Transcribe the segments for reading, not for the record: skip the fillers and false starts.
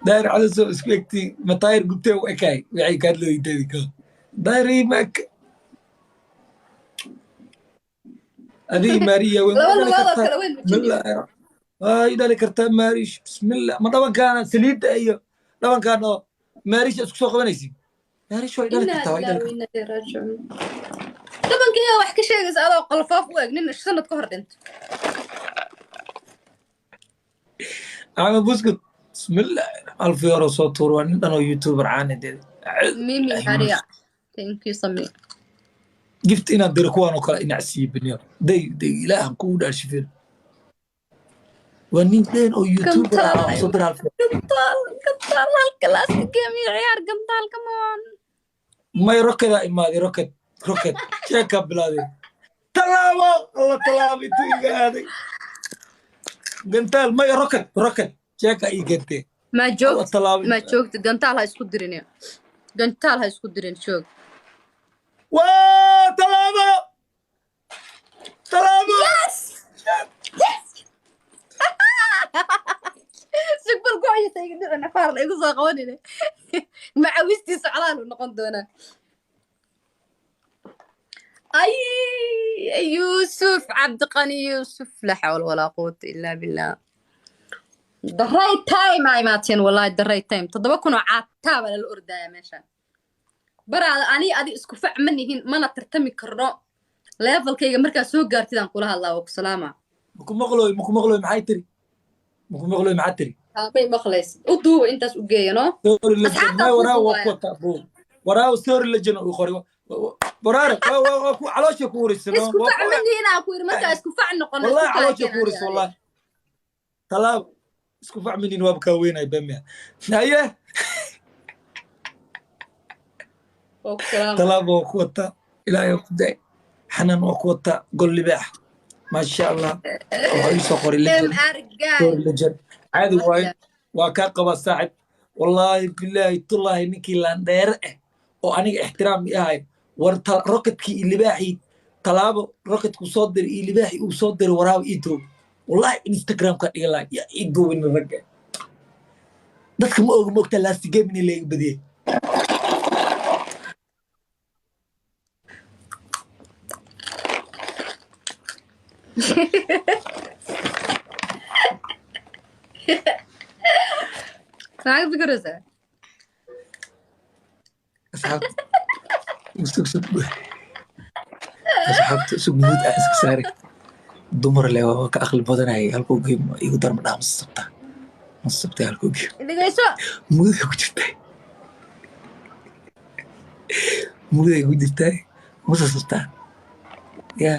داير على سو اسبكتي مطاير قلت له اكاي وعي كان له يديك دايري ماك هذه ماريا وين laba قال لك lugood oo كرتا kala weyn بسم majiniyo الله هاي قال لك كرتا ماريش بسم الله ما طبعا كان سليد ايوه طبعا كان ماريش اسكو سوق بنيسي ماريش واي قال لك inaa كرتا واي قال ilaahi لك wa inaa ilayhi raajicuun dabankiiyaa wax ka sheegaysa adoo qalfaaf u eg nin sanad ka hor dhinto عم بسكت بسم الله 1000 يورو صوتور وان انا يوتيوبر عاني دي mimi maria thank you sami جفت انا دركوان وكلا ان عسيب بنير دي لا كو دار شفير وانين دين او يوتيوبر gantaal صدر 1000 gantaal halkalaas ka geemiyo ciyaar gantaal come on ما يركض ما يركض ركض شيك بلادي تلاوة الله تلاوة توي هذه قنتال ما يركض ركض شيك اي قنتي ma الله joogtid تلاوة ma joogtid gantaal ha isku dirin gantaal ha isku dirin joog وا تلاوة تلاوة sigbal go'aysa iga dhicina faarla igu soo qabanine macawistiisa calaal u noqon doonaa ay yuusuf cabdiqani yuusuf la xawla walaa quwata illaa billah the right time ay maateen wallahi the right time 7 kun oo caataa baa la ordaya meeshan baraada ani adi isku fac ma nihin mana tartami karno levelkayga markaa soo gaartidaan kula hadlaa waa ku salaama مكو مغلوي معاي تري مكو مغلوي معاي تري may maqlays u duuba intaas u geeya no سوري اللجن asxaabtaa ما kuu وراه duubaya وقوة ابو وراه سوري اللجن وخوري برارة علوش كوريس isku fac ma nihin aan ku yidhi markaa isku fac noqono والله isku علوش faakeen كوريس والله طلاب اسكو فع منين وابكا وين اي بميا هيا waa ku salaama طلاب وقوة الى يقضي حنان وقوة قول لي باح ما شاء الله وهي صقر اللجن argay سوري اللجن عادي la وايد ilaha وكاقبا ساعد والله بالله تالله نيكي لاندير وأنا احترامي هاي روكتكي اللي باحي طلاب روكتك وصدر اللي باحي وصدر وراه إيدو والله انستغرام كان يلا يا إيدو من الرجع dadka ma og mogta laastigee min leeg badiyay maxaa fikiraysaa asxaabta sug mood iska saari dumar le waa ka aqli badanay halkuu geem igu dar madhaa masabta halkuu geem dhegayso muday ku jirtay muday ku jirtay masasabta yaa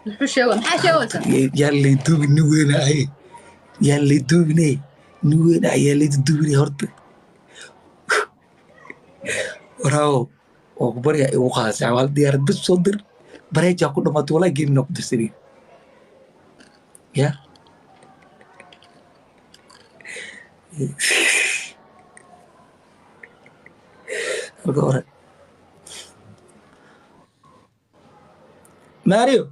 muxuu sheego maxaa sheegaysaa yaa lay duubi ni weynaay yaa lay duubinay ni weynaay yaa lay duubinay horta waraawo oo ku baryaa igu qaasay wal diyaarad bas soo dir bareejaa ku dhamaato walaa geemina ku dirsanay yaa halka hore mario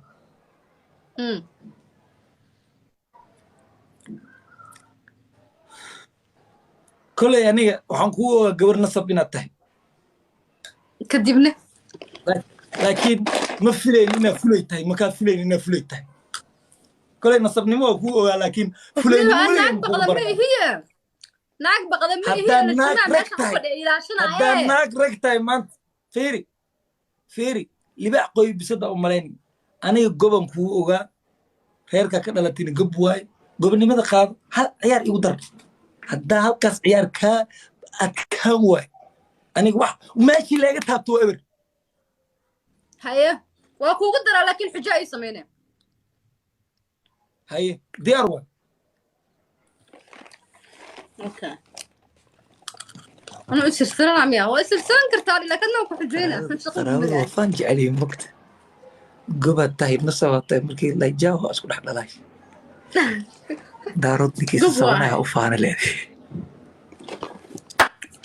koley aniga waxaan kuu ogaa gabar nasab inaad tahay kadibna laakiin ma filayn inaad fulay tahay makaa filayn inaad fulay tahay koley nasabnimo waa kuu ogaa laakiin fulaynimo naag baqda ma ihiye naag baqda ma ihiye haddaan naag lasumaa rag meesha ku tahay fadhiya ilaashanaaye haddaan naag rag tahay maanta fiiri libaax qoy bisada u malayn aniga goban kuu ogaa reerkaa ka dhalatina gob waaye gobonimada qaado hal ciyaar igu dar haddaa halkaas ciyaar kaa adkaan waay aniga wax meeshii leega taabto waa eber haye waa kuugu daraa laakiin xujo ay samayneen haye diyaar waay okay anuu isirsiranaa miya waa isirsiran kartaa laakiin waa ku xujeyna qaraabada waa faan jeceliye mogta gobaad tahay nasabaad tahay markii lajaaho isku dhex dhalaay daarood ninkiisa sabanaya u faana leedahay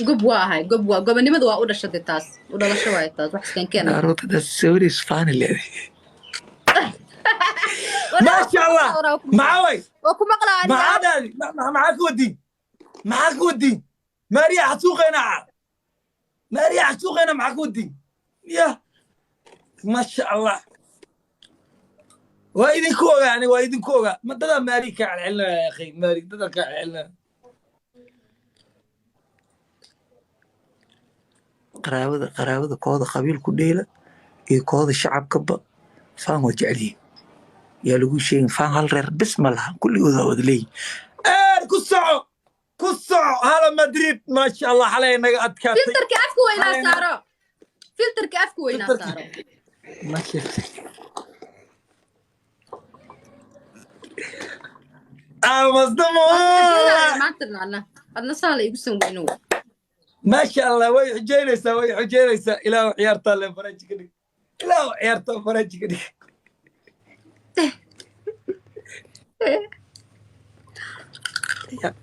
gob waa ahay gobonimada waa u dhashade taas u dhalasho waay taas wax iskan keena daarood hadaad sabanis faana leedahay maasha allah maxaa way waa ku maqlaa maxaa dhaadi maxaa ka wadiin معاك ودي ماريا حسوقنا ماريا حسوقنا معاك ودي يا ما شاء الله وايدين كوغا يعني وايدين كوغا ما ددا ماري كعل علنا يا اخي ماري ددا كعل علنا قراوده كودا قبيل كديله iyo kooda shacabkaba faan waa jecelihiin yaa lagu sheegin faan hal reer bis ma laha kulligooda wada leeyihin ku soco hala madrid maasha allah xalay naga adkaatay filterka afka weynaa saaro filterka afka weynaa saaro amasdamo adna saan la igu san weyno ما شاء الله وي حجينيسا وي حجينيسا إلى عيارتا اللي فرنج كدي إلى عيارتا فرنج كدي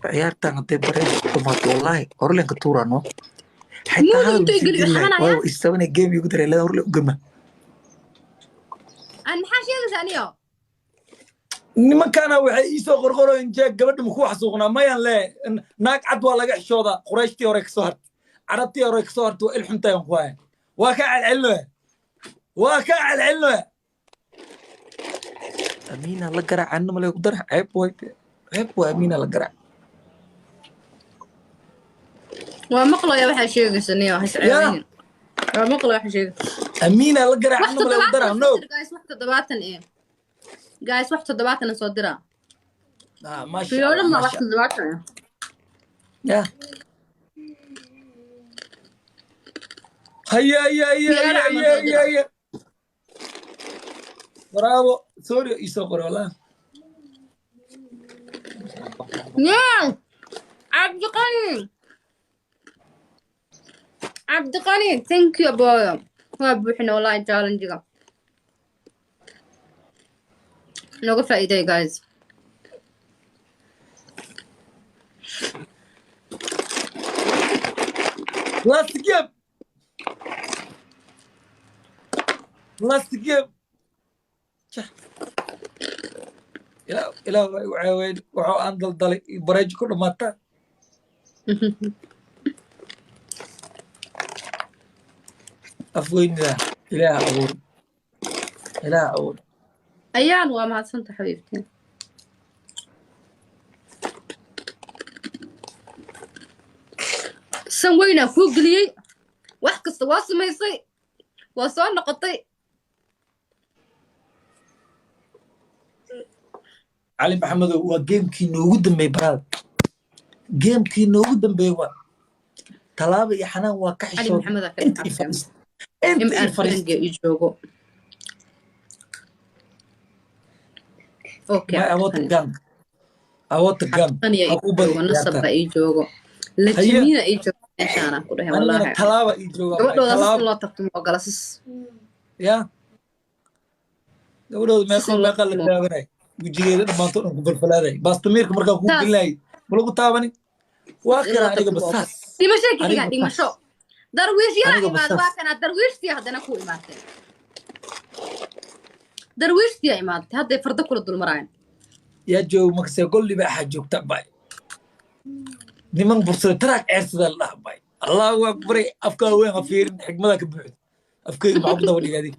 عيارتا انتي فرنج كمات والله أورلين كتورا نو حتى هذا المسيح يستواني جيم يقدر إلا أورلين قمة أنا حاشي هذا ثانية niman kana waxay ii soo qorqoreen jeeg gabadha muxuu xasuuqnaa mayan le naag cad waa laga xishooda qurayshtii hore ka soo hartay carabtii hore ka soo hartay waa il xuntayan ku haya waa ka celcelinoya amiina la garaac anna male ku dara ceeb waa amiina la garaac waa maqlaya waxaa sheegaysa niyo hasceebayn waa maqlaya waxaa sheegaysa amiina la garaac anna male ku dara no guys wax 70 guys wax 70 soo dira ما شاء الله ما wax 70 يا هيا برافو سوري يسوقر والله نعم عبد القني ثانك يو ابويا هو بوحنا والله تشالنجيغا نوقف فائدة guys Let's give إلى وعوين وعو أندل دلي بريج كل ماتا أفوين ذا إلى أقول أيان وما صنت حبيبتي سوينا فوق لي واحد التواصل ما يصير وصلنا قطي علي محمد هو جيم كي نوجد مي براد جيم كي نوجد مي طلاب يا حنان وكحش علي محمد انت فرنجي يجوجو اوكي ما أوت الجام أقوبل ونصب يجوجو لجميلة يجوجو عشان كلها والله طلاب يجوجو طلاب لا تقتم وجلس يا دولة ما قال لك داغناي وجيجي ما تقول بالفلادي بس تميرك مركا كو بلاي بلو تابني واخر عليك بس دي مشاكل قاعد دي مشو درويش يا إماد واكنا درويش تي هذا نكو إماد درويش تي إماد هذا فرد كل دول مراين يا جو مكسي كل بقى حجوك تبعي نمان فرصة تراك عرسد الله باي الله أكبر أفكار وين غفير حكمتك بعد أفكار معبدة ولي هذه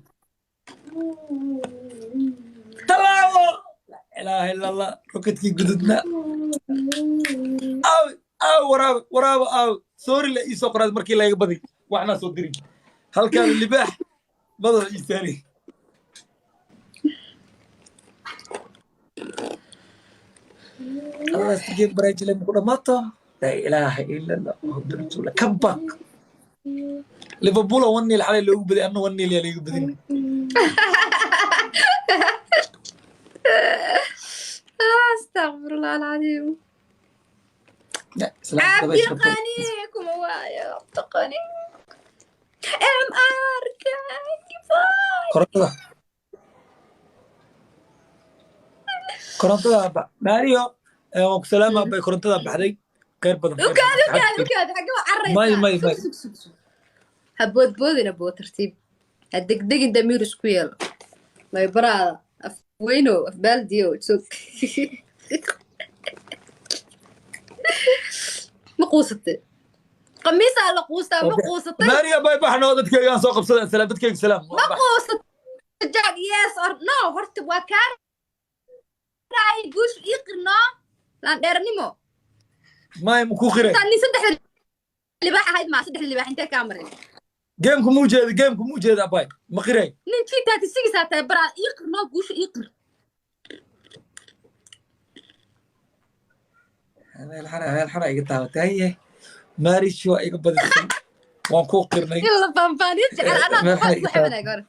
طلعوا لا إله إلا الله ركتكي قدودنا أو وراب أو سوري لا يسوقرات مركي لا يقبضي وإحنا صدرين هل كان اللي باح بضل يستاري الله استجيب برايج لهم كنا ماتا لا إله إلا الله محمد رسول الله كبك ليفربول وني الحالة اللي يقبضي أنه وني اللي يقبضي استغفر الله العظيم لا عبد القني كم هو يا عبد القني ام ار كاي كورنتدا ماريو وسلامة بكورنتدا بحدي غير بدن وكاد حق ماي حبوت بودنا بو ترتيب الدقدق دمير سكويل ما يبرا وينو في بالديو تسوق ما قوستي قميص على قوستا ما قوستي ماريا باي بحنا ودك يا سوق بصدق سلام بدك سلام ما قوستي جاك يس اور نو هرت وكار راي جوش يقرنا لان ديرنيمو ما يمكو خير تاني صدح اللي باح هاي ما صدح اللي باح انت كاميرا جيمكم مو جيد باي ما خيري ننتي تاتي سيسا برا يقرنا جوش يقر انا الحنا يقطعت هي ماري شو يقبض وان كو قرني يلا بامباني انا بس محمد اقول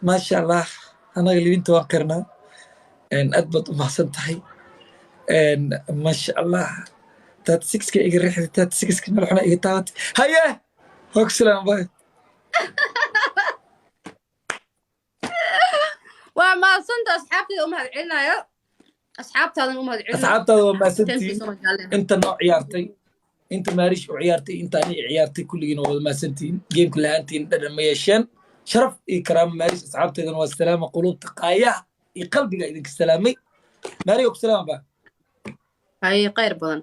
ما شاء الله انا اللي انت وقرنا ان اضبط ومحسنتحي ان ما شاء الله 36 كي ريح 36 كي ملحنا يقطعت هيا هوك سلام باي وما صنت اصحابتي امها عينايا اصحابتي هذا امها عينايا اصحابتها ما سنتين انت نوع عيارتي انت ماريش وعيارتي انت اني عيارتي كلين وما سنتين جيم كلها انتين ما يشان شرف إكرام ماريش أصحابتي إذن والسلامة قلوب تقايا قلبي إذنك السلامي ماري وبسلامة بقى هاي خير بدن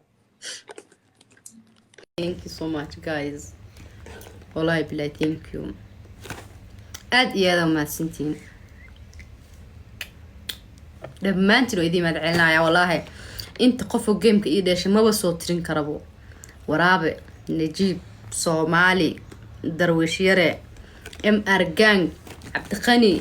thank you so much guys والله بالله thank you aad iyo aad uma sintiin dhammaantiin idin madcelinaya wallahi inta qof oo gameka ii dhashay maba soo tirin karabo waraabe najiib Soomaali darwish yare MR gang Cabdiqani